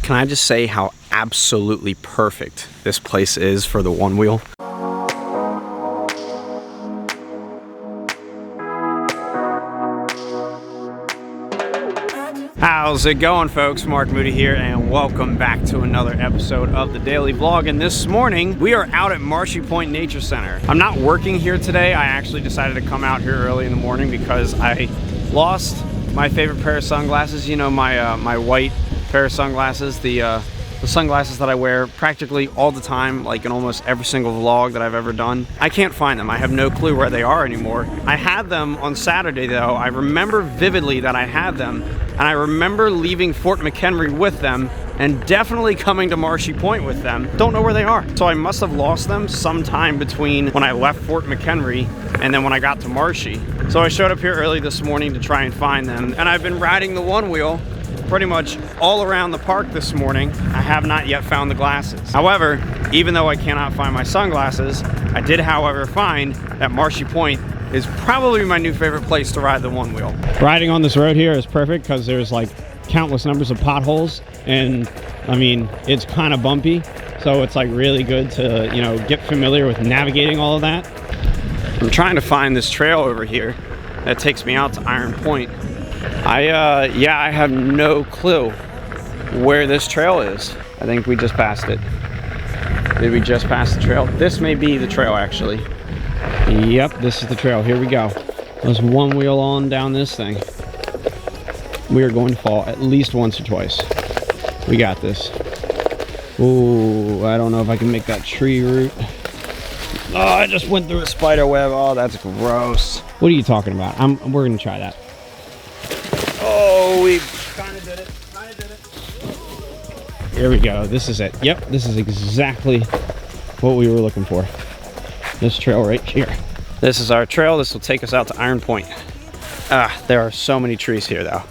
Can I just say how absolutely perfect this place is for the one wheel? How's it going, folks? Mark Moody here, and welcome back to another episode of the Daily Vlog. And this morning, we are out at Marshy Point Nature Center. I'm not working here today. I actually decided to come out here early in the morning because I lost my favorite pair of sunglasses. You know, my white pair of sunglasses, the sunglasses that I wear practically all the time, like in almost every single vlog that I've ever done. I can't find them. I have no clue where they are anymore. I had them on Saturday though. I remember vividly that I had them, and I remember leaving Fort McHenry with them and definitely coming to Marshy Point with them. Don't know where they are. So I must have lost them sometime between when I left Fort McHenry and then when I got to Marshy. So I showed up here early this morning to try and find them, and I've been riding the one wheel pretty much all around the park this morning. I have not yet found the glasses. However, even though I cannot find my sunglasses, I did, however, find that Marshy Point is probably my new favorite place to ride the one wheel. Riding on this road here is perfect because there's like countless numbers of potholes, and I mean, it's kind of bumpy, so it's like really good to, you know, get familiar with navigating all of that. I'm trying to find this trail over here that takes me out to Iron Point. I have no clue where this trail is. I think we just passed it. Did we just pass the trail? This may be the trail, actually. Yep, this is the trail. Here we go. Let's one wheel on down this thing. We are going to fall at least once or twice. We got this. Ooh, I don't know if I can make that tree root. Oh, I just went through a spider web. Oh, that's gross. What are you talking about? We're gonna try that. Oh, we kind of did it. Here we go. This is it. Yep, this is exactly what we were looking for. This trail right here. This is our trail. This will take us out to Iron Point. There are so many trees here, though.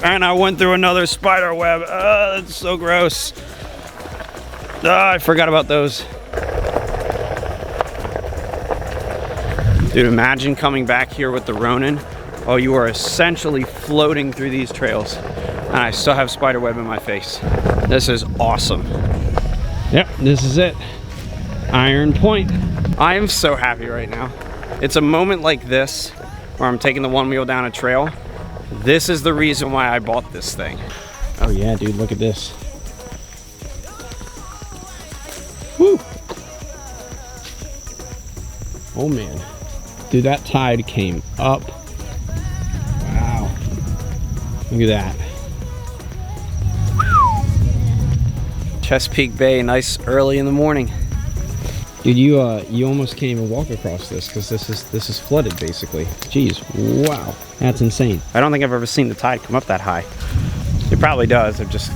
And I went through another spider web. That's so gross. I forgot about those. Dude, imagine coming back here with the Ronin. Oh, you are essentially floating through these trails. And I still have spider web in my face. This is awesome. Yep, this is it. Iron Point. I am so happy right now. It's a moment like this where I'm taking the one wheel down a trail. This is the reason why I bought this thing. Oh yeah, dude, look at this. Woo! Oh man. Dude, that tide came up. Wow. Look at that. Chesapeake Bay, nice early in the morning. Dude, you almost can't even walk across this because this is flooded basically. Jeez, wow, that's insane. I don't think I've ever seen the tide come up that high. It probably does. I've just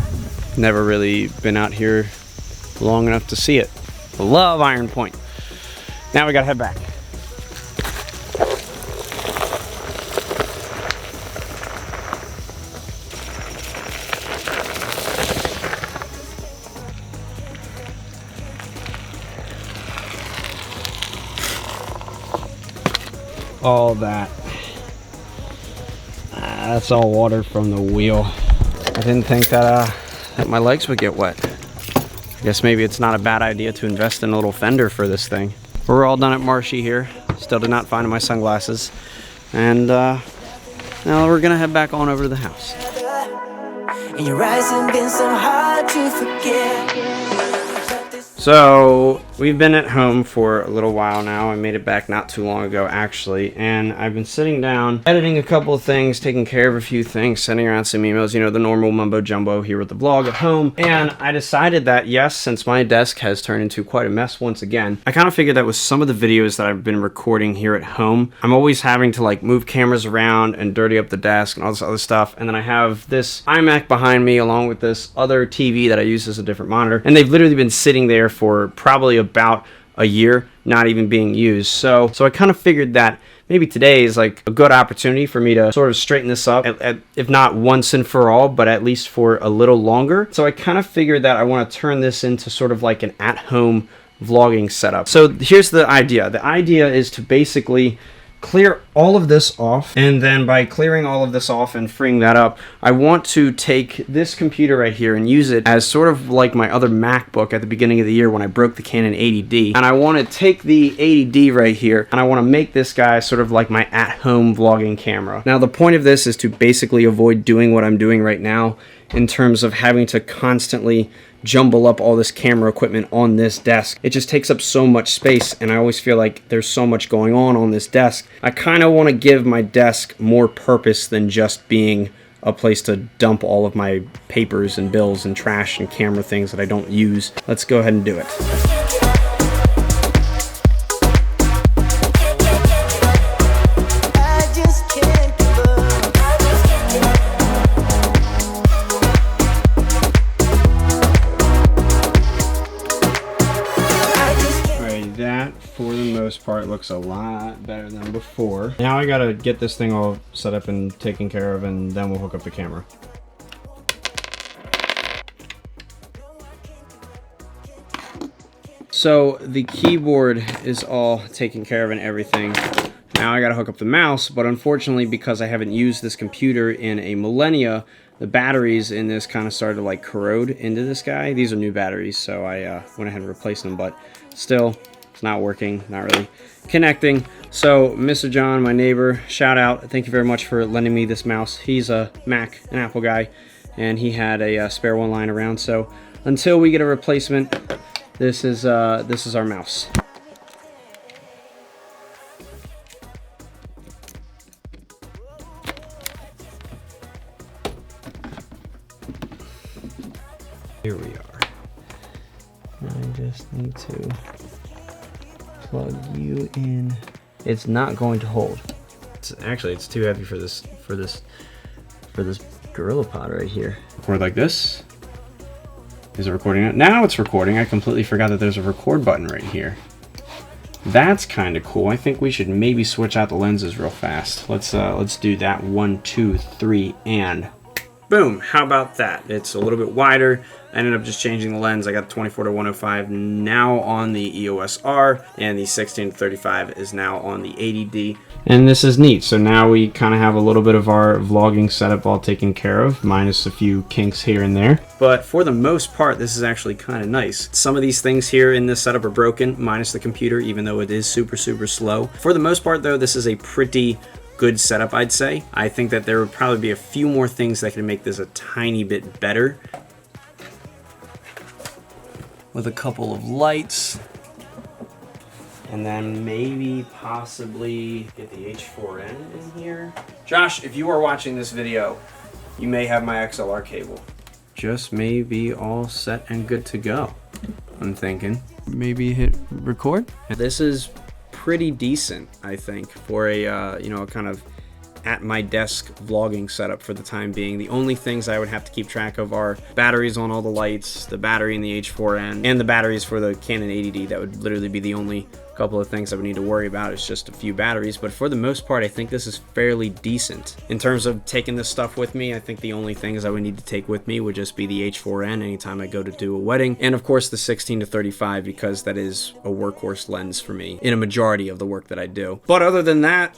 never really been out here long enough to see it. I love Iron Point. Now we gotta head back. All that. That's all water from the wheel. I didn't think that my legs would get wet. I guess maybe it's not a bad idea to invest in a little fender for this thing. We're all done at Marshy here. Still did not find my sunglasses. And now we're gonna head back on over to the house. And your eyes have been so hard to forget. So we've been at home for a little while now. I made it back not too long ago, actually, and I've been sitting down, editing a couple of things, taking care of a few things, sending around some emails, you know, the normal mumbo jumbo here with the vlog at home. And I decided that, yes, since my desk has turned into quite a mess once again, I kind of figured that with some of the videos that I've been recording here at home, I'm always having to like move cameras around and dirty up the desk and all this other stuff. And then I have this iMac behind me along with this other TV that I use as a different monitor, and they've literally been sitting there for probably about a year, not even being used. So I kind of figured that maybe today is like a good opportunity for me to sort of straighten this up, if not once and for all, but at least for a little longer. So I kind of figured that I want to turn this into sort of like an at-home vlogging setup. So here's the idea. The idea is to basically clear all of this off, and then by clearing all of this off and freeing that up, I want to take this computer right here and use it as sort of like my other MacBook at the beginning of the year when I broke the Canon 80D. And I want to take the 80D right here, and I want to make this guy sort of like my at-home vlogging camera. Now, the point of this is to basically avoid doing what I'm doing right now in terms of having to constantly jumble up all this camera equipment on this desk. It just takes up so much space, and I always feel like there's so much going on this desk. I kind of want to give my desk more purpose than just being a place to dump all of my papers and bills and trash and camera things that I don't use. Let's go ahead and do it. For the most part, looks a lot better than before. Now I gotta get this thing all set up and taken care of, and then we'll hook up the camera. So the keyboard is all taken care of and everything. Now I gotta hook up the mouse, but unfortunately, because I haven't used this computer in a millennia, the batteries in this kind of started to like corrode into this guy. These are new batteries, so I went ahead and replaced them, but still, it's not working, not really connecting. So Mr. John, my neighbor, shout out, thank you very much for lending me this mouse. He's a Mac, an Apple guy, and he had a spare one lying around. So until we get a replacement, this is our mouse. Here we are. I just need to plug you in. It's not going to hold. It's too heavy for this Gorilla Pod right here. Record like this. Is it recording it? Now it's recording. I completely forgot that there's a record button right here. That's kind of cool. I think we should maybe switch out the lenses real fast. Let's do that. 1, 2, 3, and boom. How about that? It's a little bit wider. I ended up just changing the lens. I got 24 to 105 now on the EOS R, and the 16 to 35 is now on the 80D. And this is neat. So now we kind of have a little bit of our vlogging setup all taken care of, minus a few kinks here and there. But for the most part, this is actually kind of nice. Some of these things here in this setup are broken, minus the computer, even though it is super, super slow. For the most part, though, this is a pretty good setup, I'd say. I think that there would probably be a few more things that could make this a tiny bit better. With a couple of lights, and then maybe possibly get the H4n in here. Josh, if you are watching this video, you may have my XLR cable. Just may be all set and good to go, I'm thinking. Maybe hit record? This is pretty decent, I think, for a you know, kind of at my desk vlogging setup for the time being. The only things I would have to keep track of are batteries on all the lights, the battery in the H4n, and the batteries for the Canon 80D. That would literally be the only couple of things I would need to worry about. It's just a few batteries, but for the most part, I think this is fairly decent. In terms of taking this stuff with me, I think the only things I would need to take with me would just be the H4n anytime I go to do a wedding, and of course the 16 to 35, because that is a workhorse lens for me in a majority of the work that I do. But other than that,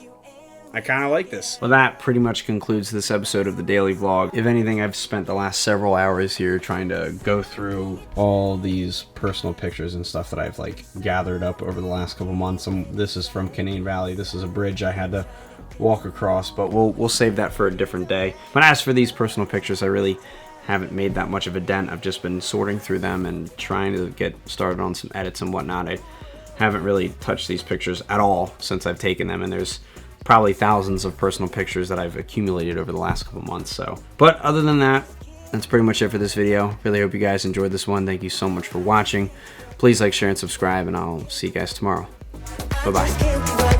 I kind of like this. Well, that pretty much concludes this episode of the daily vlog. If anything, I've spent the last several hours here trying to go through all these personal pictures and stuff that I've like gathered up over the last couple months. This is from Canaan Valley. This is a bridge I had to walk across, but we'll save that for a different day. But as for these personal pictures, I really haven't made that much of a dent. I've just been sorting through them and trying to get started on some edits and whatnot. I haven't really touched these pictures at all since I've taken them, and there's probably thousands of personal pictures that I've accumulated over the last couple months. So, but other than that, that's pretty much it for this video. Really hope you guys enjoyed this one. Thank you so much for watching. Please like, share, and subscribe, and I'll see you guys tomorrow. Bye-bye.